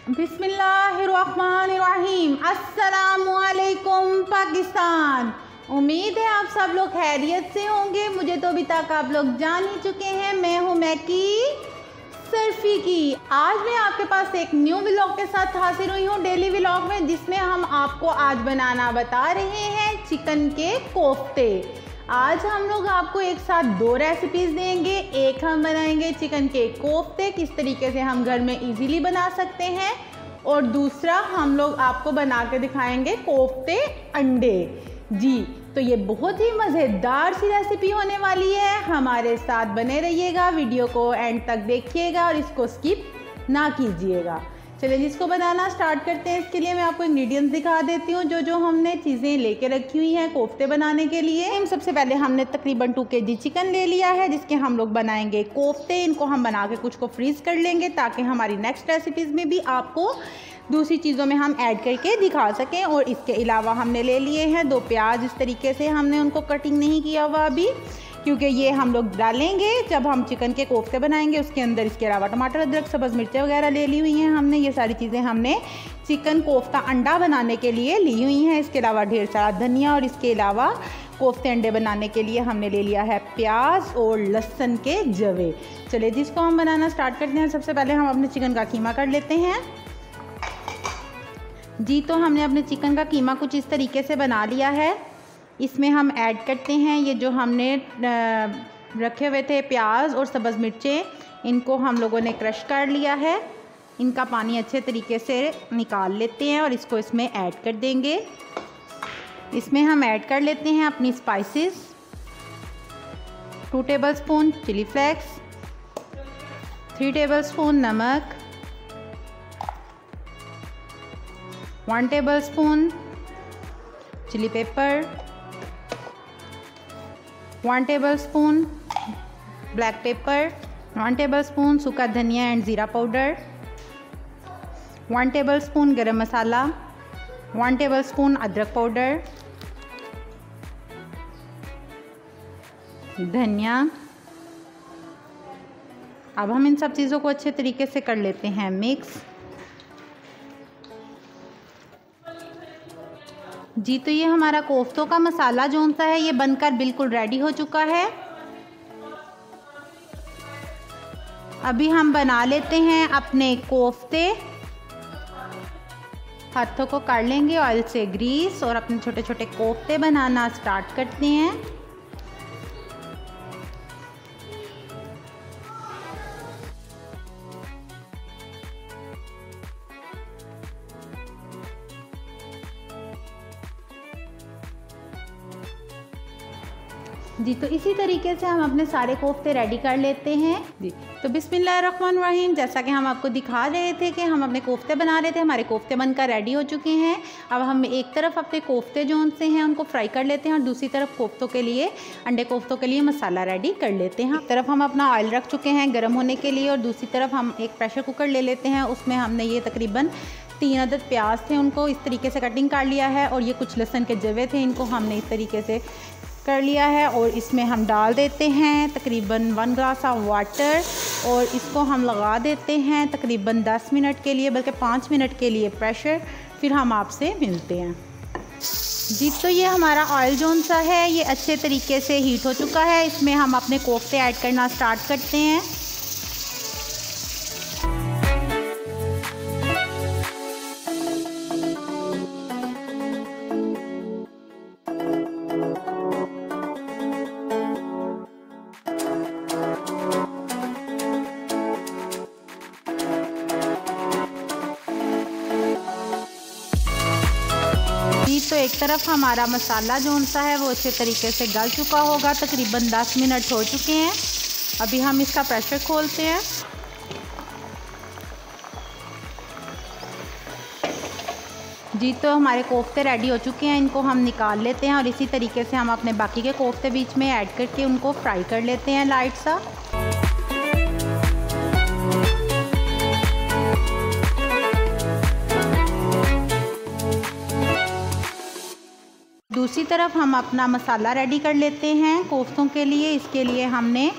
बिस्मिल्लाहिर्रहमानिर्रहीम। अस्सलामुअलैकुम पाकिस्तान। उम्मीद है आप सब लोग खैरियत से होंगे। मुझे तो अभी तक आप लोग जान ही चुके हैं। मैं हूँ मैकी सर्फी की। आज मैं आपके पास एक न्यू व्लॉग के साथ हाजिर हुई हूँ, डेली व्लॉग में, जिसमें हम आपको आज बनाना बता रहे हैं चिकन के कोफ्ते। आज हम लोग आपको एक साथ दो रेसिपीज़ देंगे। एक हम बनाएंगे चिकन के कोफ्ते, किस तरीके से हम घर में इजीली बना सकते हैं, और दूसरा हम लोग आपको बना के दिखाएंगे कोफ्ते अंडे। जी, तो ये बहुत ही मज़ेदार सी रेसिपी होने वाली है। हमारे साथ बने रहिएगा, वीडियो को एंड तक देखिएगा और इसको स्किप ना कीजिएगा। चलिए जिसको बनाना स्टार्ट करते हैं। इसके लिए मैं आपको इंग्रेडिएंट्स दिखा देती हूँ जो हमने चीज़ें लेके रखी हुई हैं कोफ्ते बनाने के लिए। सबसे पहले हमने तकरीबन 2 kg चिकन ले लिया है, जिसके हम लोग बनाएंगे कोफ्ते। इनको हम बना के कुछ को फ्रीज़ कर लेंगे ताकि हमारी नेक्स्ट रेसिपीज़ में भी आपको दूसरी चीज़ों में हम ऐड करके दिखा सकें। और इसके अलावा हमने ले लिए हैं 2 प्याज। इस तरीके से हमने उनको कटिंग नहीं किया हुआ अभी, क्योंकि ये हम लोग डालेंगे जब हम चिकन के कोफ्ते बनाएंगे उसके अंदर। इसके अलावा टमाटर, अदरक, सब्ज़ मिर्चें वगैरह ले ली हुई हैं हमने। ये सारी चीज़ें हमने चिकन कोफ्ता अंडा बनाने के लिए ली हुई हैं। इसके अलावा ढेर सारा धनिया, और इसके अलावा कोफ्ते अंडे बनाने के लिए हमने ले लिया है प्याज और लहसुन के जवे। चलिए जिसको हम बनाना स्टार्ट करते हैं। सबसे पहले हम अपने चिकन का कीमा कर लेते हैं। जी, तो हमने अपने चिकन का कीमा कुछ इस तरीके से बना लिया है। इसमें हम ऐड करते हैं ये जो हमने रखे हुए थे प्याज और सब्ज़ मिर्चें, इनको हम लोगों ने क्रश कर लिया है। इनका पानी अच्छे तरीके से निकाल लेते हैं और इसको इसमें ऐड कर देंगे। इसमें हम ऐड कर लेते हैं अपनी spices. 2 tablespoon chilli flakes, 3 tablespoon नमक, 1 tablespoon chilli pepper, 1 tablespoon black pepper, 1 tablespoon सूखा धनिया एंड ज़ीरा पाउडर, 1 टेबलस्पून गरम मसाला, 1 टेबलस्पून अदरक पाउडर, धनिया। अब हम इन सब चीज़ों को अच्छे तरीके से कर लेते हैं मिक्स। जी, तो ये हमारा कोफ्तों का मसाला जो सा है ये बनकर बिल्कुल रेडी हो चुका है। अभी हम बना लेते हैं अपने कोफ्ते। हाथों को कर लेंगे ऑयल से ग्रीस और अपने छोटे छोटे कोफ्ते बनाना स्टार्ट करते हैं। जी, तो इसी तरीके से हम अपने सारे कोफ्ते रेडी कर लेते हैं। जी, तो बिस्मिल्लाहिर्रहमानिर्रहीम। जैसा कि हम आपको दिखा रहे थे कि हम अपने कोफ्ते बना रहे थे, हमारे कोफ्ते बनकर रेडी हो चुके हैं। अब हम एक तरफ अपने कोफ्ते जो उनसे हैं उनको फ्राई कर लेते हैं और दूसरी तरफ कोफ्तों के लिए, अंडे कोफ्तों के लिए मसाला रेडी कर लेते हैं। एक तरफ हम अपना ऑयल रख चुके हैं गर्म होने के लिए, और दूसरी तरफ हम एक प्रेशर कुकर ले लेते हैं। उसमें हमने ये तकरीबन 3 अदद प्याज थे, उनको इस तरीके से कटिंग कर लिया है, और ये कुछ लहसुन के जवे थे, इनको हमने इस तरीके से कर लिया है। और इसमें हम डाल देते हैं तकरीबन 1 ग्लास ऑफ वाटर, और इसको हम लगा देते हैं तकरीबन 10 मिनट के लिए, बल्कि 5 मिनट के लिए प्रेशर। फिर हम आपसे मिलते हैं। जी, तो ये हमारा ऑयल जोन सा है ये अच्छे तरीके से हीट हो चुका है। इसमें हम अपने कोफ्ते ऐड करना स्टार्ट करते हैं। तो एक तरफ हमारा मसाला जो सा है वो अच्छे तरीके से गल चुका होगा, तकरीबन 10 मिनट हो चुके हैं। अभी हम इसका प्रेशर खोलते हैं। जी, तो हमारे कोफ्ते रेडी हो चुके हैं, इनको हम निकाल लेते हैं और इसी तरीके से हम अपने बाकी के कोफ्ते बीच में ऐड करके उनको फ्राई कर लेते हैं लाइट सा। दूसरी तरफ हम अपना मसाला रेडी कर लेते हैं कोफ्तों के लिए। इसके लिए हमने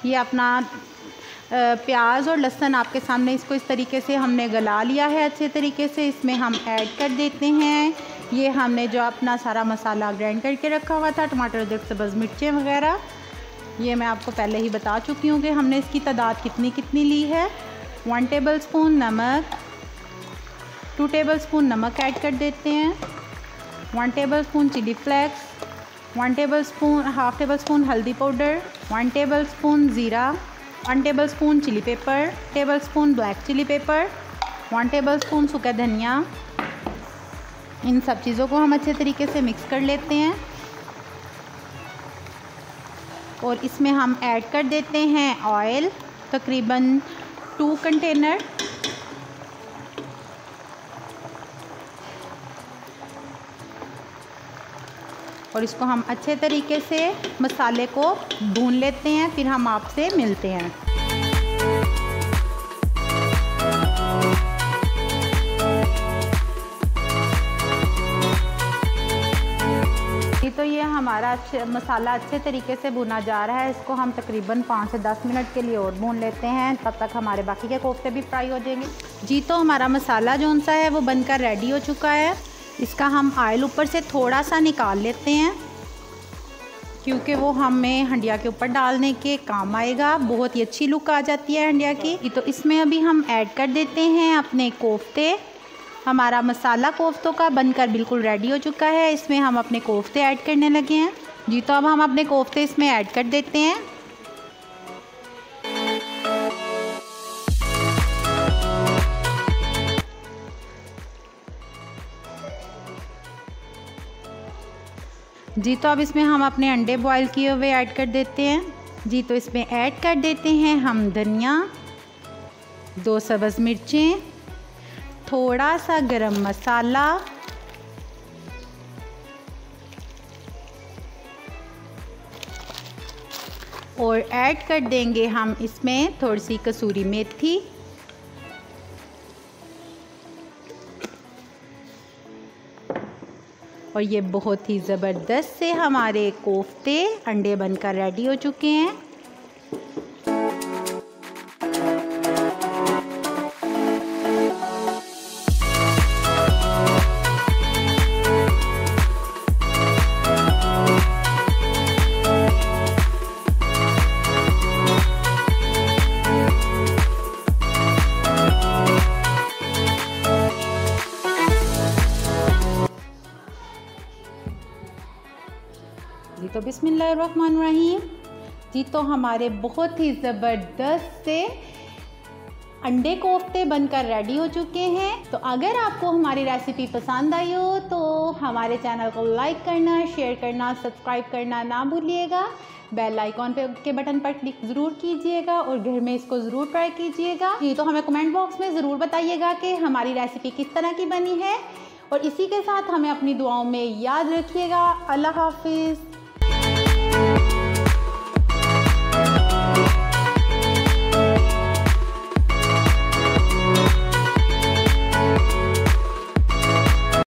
ये अपना प्याज और लहसुन आपके सामने, इसको इस तरीके से हमने गला लिया है अच्छे तरीके से। इसमें हम ऐड कर देते हैं ये हमने जो अपना सारा मसाला ग्राइंड करके रखा हुआ था, टमाटर, अदरक, सब्ज़ मिर्चें वगैरह। ये मैं आपको पहले ही बता चुकी हूँ कि हमने इसकी तादाद कितनी कितनी ली है। 1 टेबलस्पून नमक, 2 टेबलस्पून नमक ऐड कर देते हैं, 1 tablespoon chilli flakes, 1 half tablespoon हल्दी पाउडर, 1 टेबलस्पून ज़ीरा, 1 tablespoon chilli pepper, tablespoon black chilli pepper, 1 tablespoon सूखा धनिया। इन सब चीज़ों को हम अच्छे तरीके से मिक्स कर लेते हैं और इसमें हम ऐड कर देते हैं ऑयल, तकरीबन 2 कंटेनर। और इसको हम अच्छे तरीके से मसाले को भून लेते हैं, फिर हम आपसे मिलते हैं। तो ये हमारा मसाला अच्छे तरीके से भुना जा रहा है। इसको हम तकरीबन 5 से 10 मिनट के लिए और भून लेते हैं, तब तक हमारे बाकी के कोफ्ते भी फ्राई हो जाएंगे। जी तो हमारा मसाला जो सा है वो बनकर रेडी हो चुका है। इसका हम ऑयल ऊपर से थोड़ा सा निकाल लेते हैं क्योंकि वो हमें हंडिया के ऊपर डालने के काम आएगा। बहुत ही अच्छी लुक आ जाती है हंडिया की। तो इसमें अभी हम ऐड कर देते हैं अपने कोफ्ते। हमारा मसाला कोफ्तों का बनकर बिल्कुल रेडी हो चुका है। इसमें हम अपने कोफ्ते ऐड करने लगे हैं। जी तो अब हम अपने कोफ्ते इसमें ऐड कर देते हैं। जी तो अब इसमें हम अपने अंडे बॉईल किए हुए ऐड कर देते हैं। जी तो इसमें ऐड कर देते हैं हम धनिया, 2 सब्ज़ मिर्चें, थोड़ा सा गरम मसाला और ऐड कर देंगे हम इसमें थोड़ी सी कसूरी मेथी। और ये बहुत ही ज़बरदस्त से हमारे कोफ्ते अंडे बनकर रेडी हो चुके हैं। जी तो बिस्मिल्लाहिर्रहमानिर्रहीम। जी तो हमारे बहुत ही ज़बरदस्त से अंडे कोफ्ते बनकर रेडी हो चुके हैं। तो अगर आपको हमारी रेसिपी पसंद आई हो तो हमारे चैनल को लाइक करना, शेयर करना, सब्सक्राइब करना ना भूलिएगा। बेल आइकॉन के बटन पर क्लिक ज़रूर कीजिएगा और घर में इसको ज़रूर ट्राई कीजिएगा। जी तो हमें कमेंट बॉक्स में ज़रूर बताइएगा कि हमारी रेसिपी किस तरह की बनी है। और इसी के साथ हमें अपनी दुआओं में याद रखिएगा। अल्लाह हाफिज़।